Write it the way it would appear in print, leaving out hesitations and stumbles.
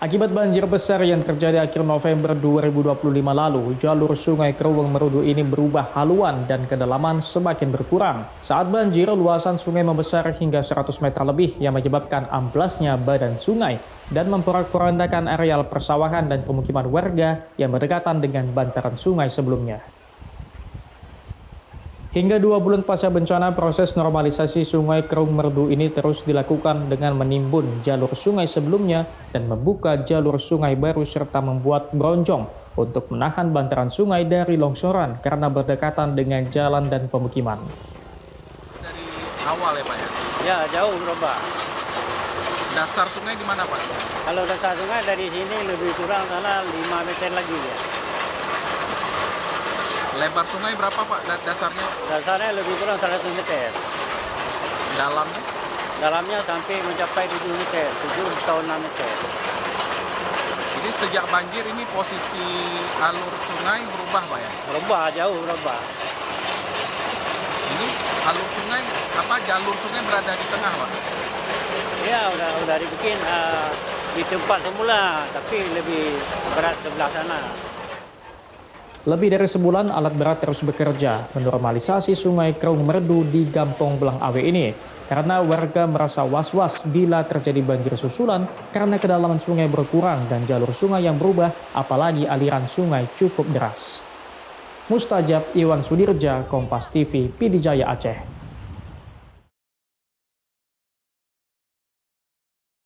Akibat banjir besar yang terjadi akhir November 2025 lalu, jalur Sungai Kerueng Merudu ini berubah haluan dan kedalaman semakin berkurang. Saat banjir, luasan sungai membesar hingga 100 meter lebih yang menyebabkan amplasnya badan sungai dan memporak-porandakan areal persawahan dan pemukiman warga yang berdekatan dengan bantaran sungai sebelumnya. Hingga 2 bulan pasca bencana, proses normalisasi Sungai Kerueng Merudu ini terus dilakukan dengan menimbun jalur sungai sebelumnya dan membuka jalur sungai baru serta membuat bronjong untuk menahan bantaran sungai dari longsoran karena berdekatan dengan jalan dan pemukiman. Dari awal ya Pak ya? Ya, jauh berubah. Dasar sungai di mana Pak? Kalau dasar sungai dari sini lebih kurang sana 5 meter lagi ya. Lebar sungai berapa Pak dasarnya? Dasarnya lebih kurang 100 meter. Dalamnya? Dalamnya sampai mencapai 7 meter, 7 atau 6 meter. Jadi sejak banjir ini posisi alur sungai berubah Pak ya? Berubah, jauh berubah. Ini alur sungai, jalur sungai berada di tengah Pak? Ya, udah dibikin di tempat semula, tapi lebih berat sebelah sana. Lebih dari sebulan, alat berat terus bekerja menormalisasi Sungai Kerueng Merudu di Gampong Belang Awe ini. Karena warga merasa was-was bila terjadi banjir susulan karena kedalaman sungai berkurang dan jalur sungai yang berubah, apalagi aliran sungai cukup deras. Mustajab Iwan Sudirja, Kompas TV, Pidijaya Aceh.